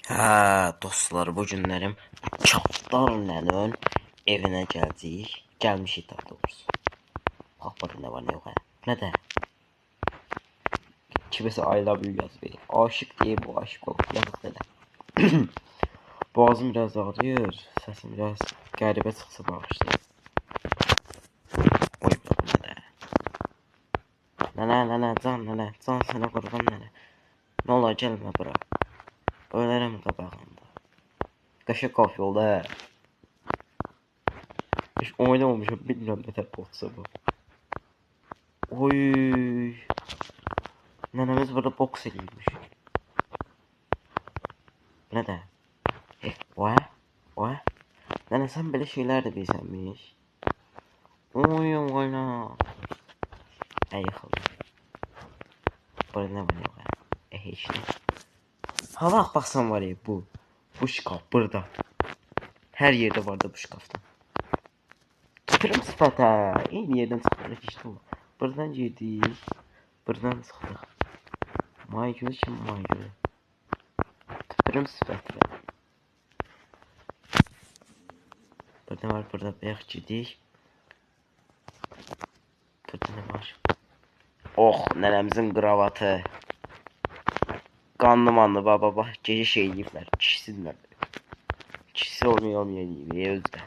Hə, dostlar, bu günlərim Çapdar nənənin evinə gəldik. Gəlmişik daha doğrusu. Bax, burada nə var, nə yox, hə? Nə də? Kimisə I love you yazır. Aşıq deyib, bu aşıq olub, yazıq nədə. Boğazım biraz ağrıyır, səsim biraz qəribə çıxsa bağışlayın. Oy, bax, nədə? Nənə, can sənə qurban nənə. Nə olar, gəlmə bura. Ölərəm qabağında. Qaşıq qaf yolda, hə? Heç oynamamışam, bilmirəm nətər botsa bu. Oy. Nənəmiz burada boks eləyirmiş. Nə də? Oy. Nənə, sən belə şeylər də bilsənmiş. Oyna. Yıxıldı. Burada nə var, yox, hə? Heç nə. Ha, baxsan var ya, bu şkaf burada. Hər yerdə var da bu şkafda. Tüpürüm sifətə. Eyni yerdən çıxdıq işte. Buradan girdik. Buradan çıxdıq. Maygül kim Maygül? Tüpürüm sifətə. Burada var, burada bayaq girdik. Burada nə var? Oh, nənəmizin kravatı. Qanlı manlı, baba, gecə şey eləyiblər. Kişisinlər. Kişisi olmayıb, özdə.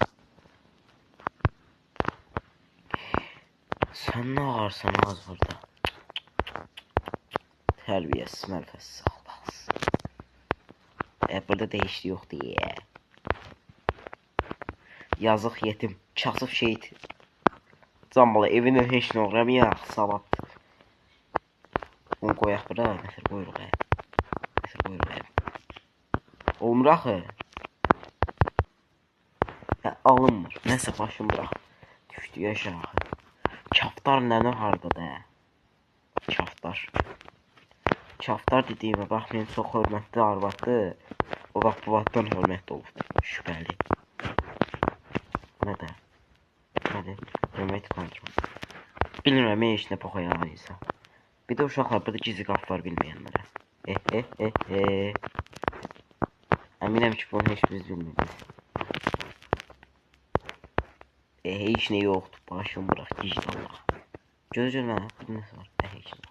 Sən nə ağarsan az burada? Tərbiyəsiz mərfəsiz saxlasın. Burada dəyişdi yoxdur, Yazıq yetim, kasıb şeyid. Canbalı, evinin heç nə uğramayaq, salat. Onu qoyaq bura, nəfər qoyuruq, Olmur axı. Alınmır, nəsə başım bırax. Düşdü yaşağı. Çapdar nənə hardadır, Çapdar dediyimə baxmayın, çox hörmətli arvaddır. O vaxt bu vaxtdan hörmətli olubdur, şübhəli. Nədir? Hörmət kontrol. Bilmirəm, heç nə poxa yalanıysa. Bir də uşaqlar, burada gizli qaf var bilməyənlərə. Əminəm ki, bunu heç biz bilmirik. Heç nə yoxdur, başım bırax, gizli Allah. Gözür mənə, burada nəsə var, heç nə.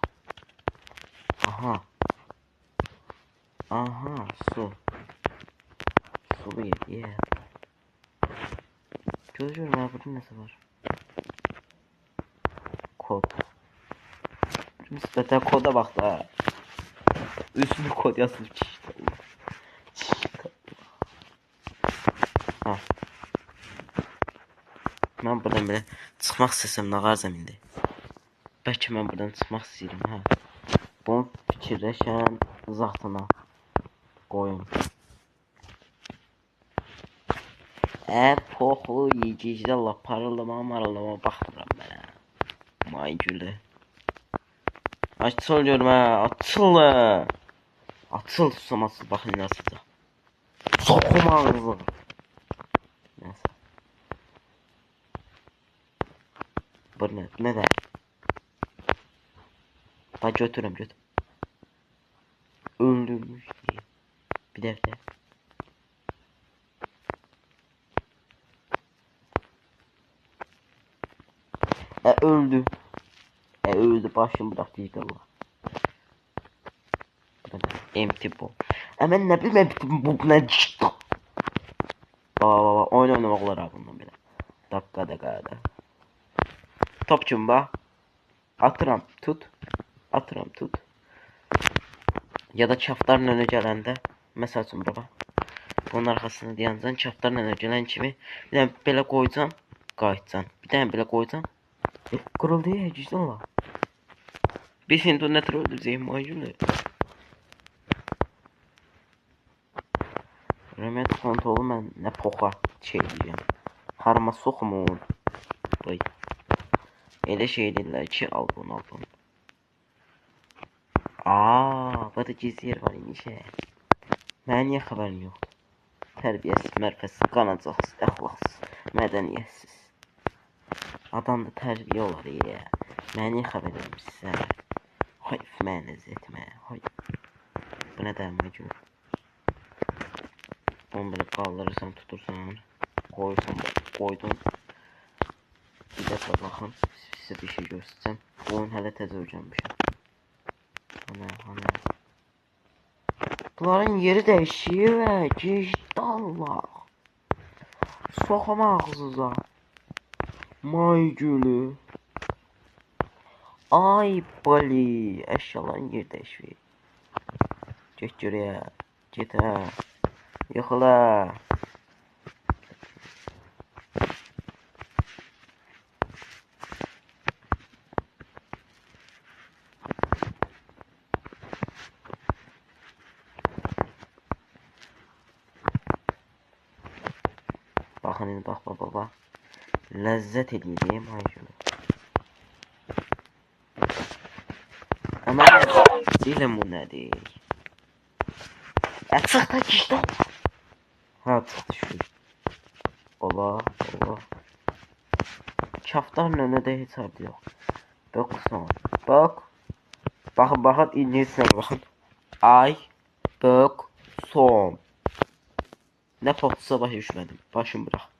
Aha, su. Sulu yedi, Gözür mənə, burada nəsə var. Kod. Müsbətə koda bax da. Üstünü kod yazılıb ki, Mən buradan belə çıxmaq istəsəm nə qarzam indi? Bəlkə mən buradan çıxmaq istəyirəm, Bunu fikirləşən zatına qoyun. Poxu yiyicikdə Allah parıldama baxmıram mənə. Maygülü. Açıl görmə, açıl susam, baxın nasıldır. Soxum ağzı. Nəsə. Bu nə? Bax, götürüm. Öldürmüş deyə. Bir dəfə. Öldü. Öldü, başım bırak deyildi Allah. Empty ball. Mən nə bilməm, bu nə çıxdı. Oyun oynamaq olar bundan belə. Dakika. Top kim bax? Atıram, tut. Ya da çapdarla önə gələndə, məsəl üçün bura. Bunun arxasını deyəncən, çapdarla önə gələn kimi bir dənə belə qoyacam, qayıtcan. Bir dənə belə qoyacam. Qırıldı ya, gizli ola. Bir şimdi o nətər öldürəcəyim, Maygülü. Rəmiyyət kontrolu mən nə poxa şey deyəcəm. Harma soxmun. Elə şey deyirlər ki, al bunu. Burada gizli yer var imiş. Mənə niyə xəbərim yoxdur? Tərbiyəsiz, mərfəsiz, qanacaqsız, əxlaqsız, mədəniyyətsiz. Adamda tərbiyə olar, Mənə niyə xəbər vermişsən? Hayf, mənə əziyyətmə, Bu nə dəmə gör? Onu böyle kaldırırsan, tutursan, koydun. Bir dəfə baxın, sizə bir şey göstərəcəm. Bu oyun hələ təzə öyrənmişəm. Hani. Bunların yeri dəyişir və gecdallar. Soxam ağzınıza. May gülü. Ay bali. Əşyaların yeri dəyişir. Get görəyə. Get hə. Yıxıla. Baxın indi bax. Ləzzət eləyirəm ay gülü. Ama deyiləm bu nədir? Çıx da gişdə. Ha çıxdı şükür. Ola. Kaftarın önündə heç harda yox. Baxın. Baxın ingiliscə baxın. Ay son. Nə potsa başa düşmədim. Başım bırax.